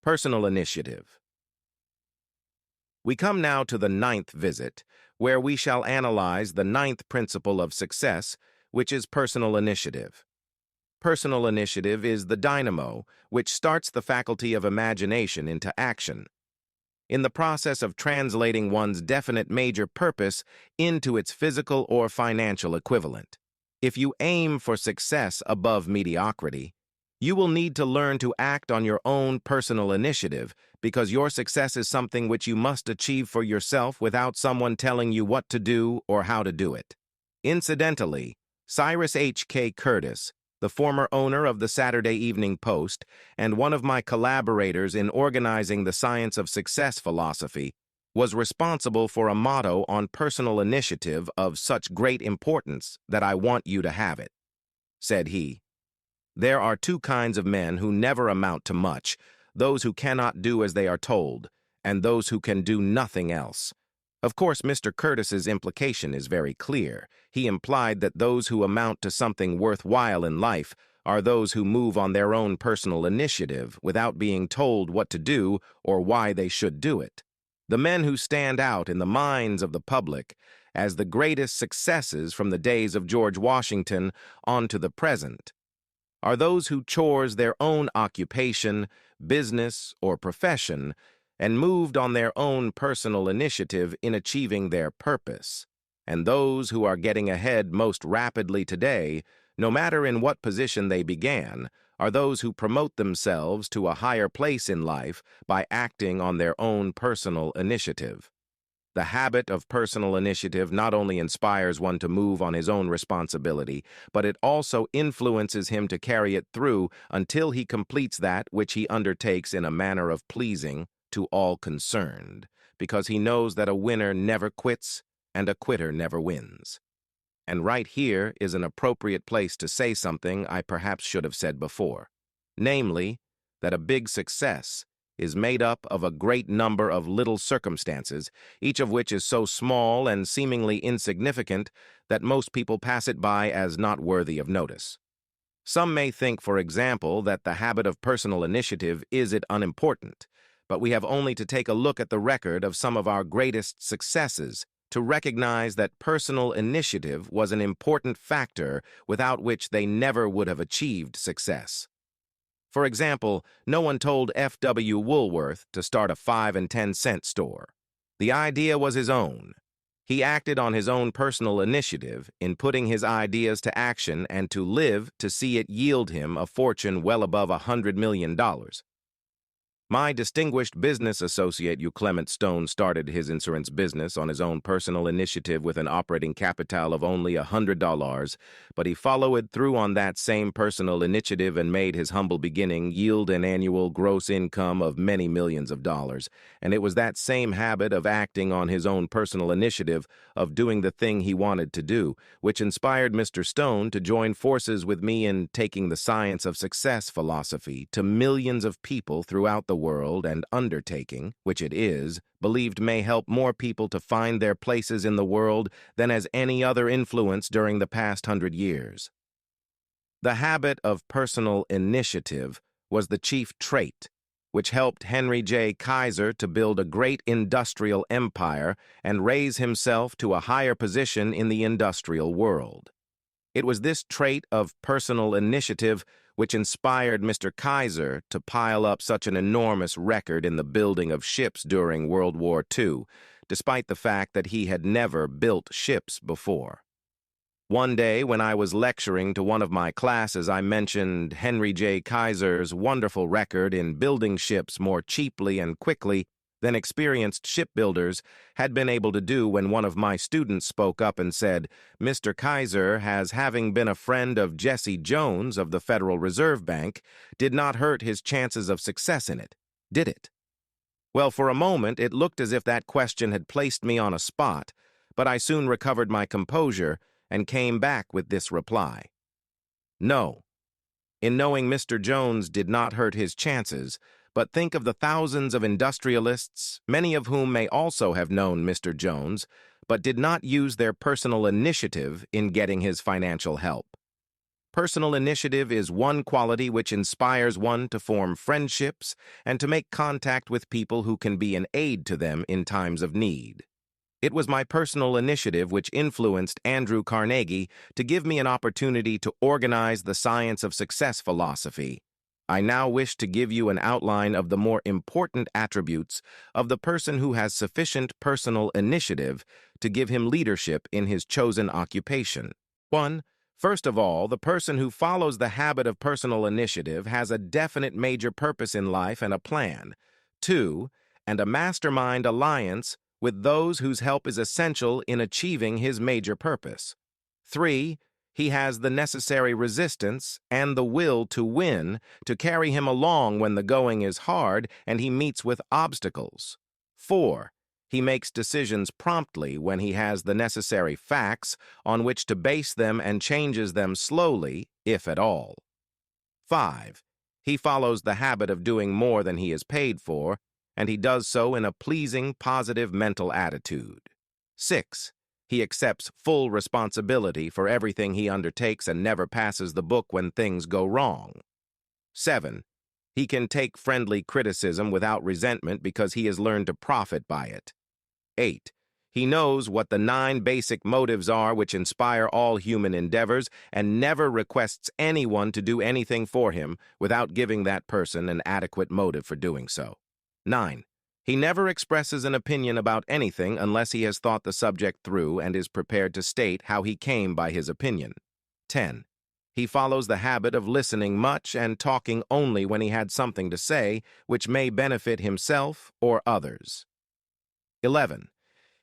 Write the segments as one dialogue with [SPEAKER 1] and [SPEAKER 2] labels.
[SPEAKER 1] Personal initiative. We come now to the ninth visit, where we shall analyze the ninth principle of success, which is personal initiative. Personal initiative is the dynamo which starts the faculty of imagination into action. In the process of translating one's definite major purpose into its physical or financial equivalent. If you aim for success above mediocrity, you will need to learn to act on your own personal initiative because your success is something which you must achieve for yourself without someone telling you what to do or how to do it. Incidentally, Cyrus H.K. Curtis, the former owner of the Saturday Evening Post and one of my collaborators in organizing the Science of Success philosophy, was responsible for a motto on personal initiative of such great importance that I want you to have it. Said he, "There are two kinds of men who never amount to much, those who cannot do as they are told, and those who can do nothing else." Of course, Mr. Curtis's implication is very clear. He implied that those who amount to something worthwhile in life are those who move on their own personal initiative without being told what to do or why they should do it. The men who stand out in the minds of the public as the greatest successes from the days of George Washington on to the present are those who chose their own occupation, business, or profession and moved on their own personal initiative in achieving their purpose. And those who are getting ahead most rapidly today, no matter in what position they began, are those who promote themselves to a higher place in life by acting on their own personal initiative. The habit of personal initiative not only inspires one to move on his own responsibility, but it also influences him to carry it through until he completes that which he undertakes in a manner of pleasing to all concerned, because he knows that a winner never quits and a quitter never wins. And right here is an appropriate place to say something I perhaps should have said before, namely, that a big success is made up of a great number of little circumstances, each of which is so small and seemingly insignificant that most people pass it by as not worthy of notice. Some may think, for example, that the habit of personal initiative is unimportant, but we have only to take a look at the record of some of our greatest successes to recognize that personal initiative was an important factor without which they never would have achieved success. For example, no one told F.W. Woolworth to start a 5 and 10 cent store. The idea was his own. He acted on his own personal initiative in putting his ideas to action and to live to see it yield him a fortune well above $100 million. My distinguished business associate, Clement Stone, started his insurance business on his own personal initiative with an operating capital of only $100, but he followed through on that same personal initiative and made his humble beginning yield an annual gross income of many millions of dollars. And it was that same habit of acting on his own personal initiative, of doing the thing he wanted to do, which inspired Mr. Stone to join forces with me in taking the Science of Success philosophy to millions of people throughout the world, and undertaking, which it is, believed may help more people to find their places in the world than has any other influence during the past 100 years. The habit of personal initiative was the chief trait which helped Henry J. Kaiser to build a great industrial empire and raise himself to a higher position in the industrial world. It was this trait of personal initiative which inspired Mr. Kaiser to pile up such an enormous record in the building of ships during World War II, despite the fact that he had never built ships before. One day, when I was lecturing to one of my classes, I mentioned Henry J. Kaiser's wonderful record in building ships more cheaply and quickly than experienced shipbuilders had been able to do, when one of my students spoke up and said, "Mr. Kaiser, has having been a friend of Jesse Jones of the Federal Reserve Bank, did not hurt his chances of success in it, did it?" Well, for a moment it looked as if that question had placed me on a spot, but I soon recovered my composure and came back with this reply. No. In knowing Mr. Jones did not hurt his chances, but think of the thousands of industrialists, many of whom may also have known Mr. Jones, but did not use their personal initiative in getting his financial help. Personal initiative is one quality which inspires one to form friendships and to make contact with people who can be an aid to them in times of need. It was my personal initiative which influenced Andrew Carnegie to give me an opportunity to organize the Science of Success philosophy. I now wish to give you an outline of the more important attributes of the person who has sufficient personal initiative to give him leadership in his chosen occupation. 1. First of all, the person who follows the habit of personal initiative has a definite major purpose in life and a plan. 2. And a mastermind alliance with those whose help is essential in achieving his major purpose. 3. He has the necessary resistance and the will to win to carry him along when the going is hard and he meets with obstacles. 4. He makes decisions promptly when he has the necessary facts on which to base them and changes them slowly, if at all. 5. He follows the habit of doing more than he is paid for, and he does so in a pleasing, positive mental attitude. 6. He accepts full responsibility for everything he undertakes and never passes the buck when things go wrong. 7. He can take friendly criticism without resentment because he has learned to profit by it. 8. He knows what the 9 basic motives are which inspire all human endeavors and never requests anyone to do anything for him without giving that person an adequate motive for doing so. 9. He never expresses an opinion about anything unless he has thought the subject through and is prepared to state how he came by his opinion. 10. He follows the habit of listening much and talking only when he had something to say which may benefit himself or others. 11.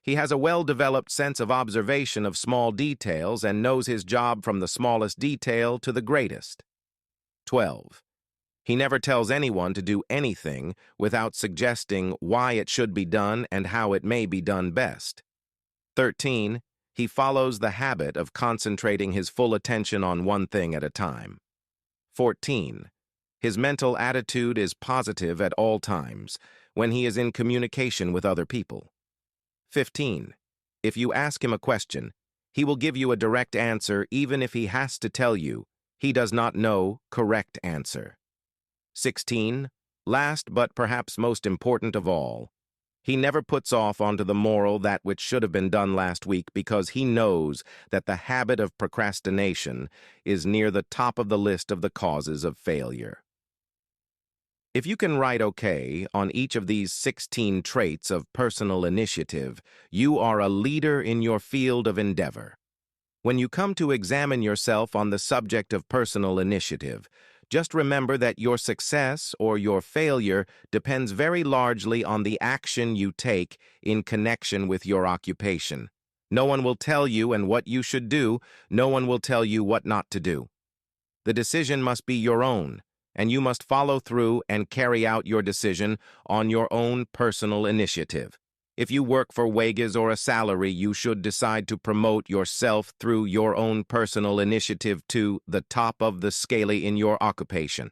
[SPEAKER 1] He has a well-developed sense of observation of small details and knows his job from the smallest detail to the greatest. 12. He never tells anyone to do anything without suggesting why it should be done and how it may be done best. 13. He follows the habit of concentrating his full attention on one thing at a time. 14. His mental attitude is positive at all times when he is in communication with other people. 15. If you ask him a question, he will give you a direct answer even if he has to tell you he does not know correct answer. 16. Last but perhaps most important of all, he never puts off onto the moral that which should have been done last week because he knows that the habit of procrastination is near the top of the list of the causes of failure. If you can write okay on each of these 16 traits of personal initiative, you are a leader in your field of endeavor. When you come to examine yourself on the subject of personal initiative, just remember that your success or your failure depends very largely on the action you take in connection with your occupation. No one will tell you and what you should do. No one will tell you what not to do. The decision must be your own, and you must follow through and carry out your decision on your own personal initiative. If you work for wages or a salary, you should decide to promote yourself through your own personal initiative to the top of the scale in your occupation.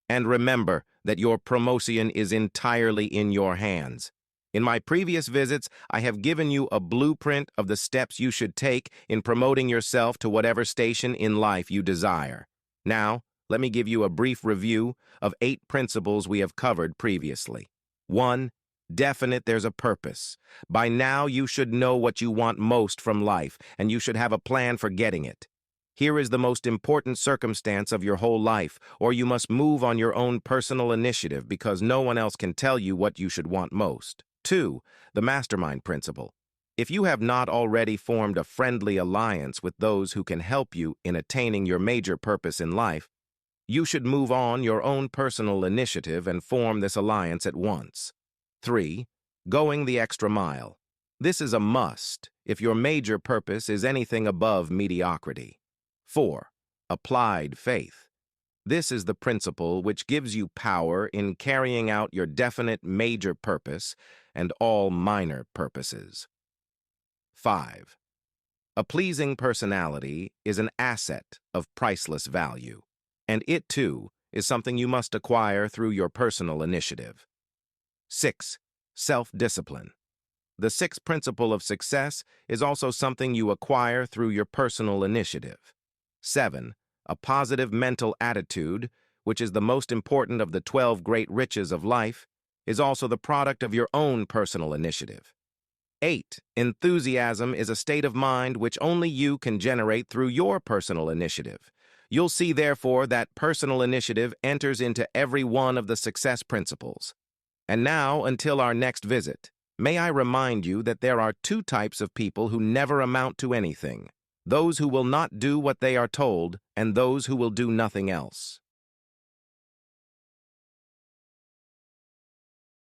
[SPEAKER 1] And remember that your promotion is entirely in your hands. In my previous visits, I have given you a blueprint of the steps you should take in promoting yourself to whatever station in life you desire. Now, let me give you a brief review of 8 principles we have covered previously. 1. Definite, there's a purpose. By now, you should know what you want most from life, and you should have a plan for getting it. Here is the most important circumstance of your whole life, or you must move on your own personal initiative because no one else can tell you what you should want most. 2. The mastermind principle. If you have not already formed a friendly alliance with those who can help you in attaining your major purpose in life, you should move on your own personal initiative and form this alliance at once. 3. Going the extra mile. This is a must if your major purpose is anything above mediocrity. 4. Applied faith. This is the principle which gives you power in carrying out your definite major purpose and all minor purposes. 5. A pleasing personality is an asset of priceless value, and it, too, is something you must acquire through your personal initiative. 6. Self-discipline. The 6th principle of success is also something you acquire through your personal initiative. 7. A positive mental attitude, which is the most important of the 12 great riches of life, is also the product of your own personal initiative. 8. Enthusiasm is a state of mind which only you can generate through your personal initiative. You'll see, therefore, that personal initiative enters into every one of the success principles. And now, until our next visit, may I remind you that there are two types of people who never amount to anything: those who will not do what they are told, and those who will do nothing else.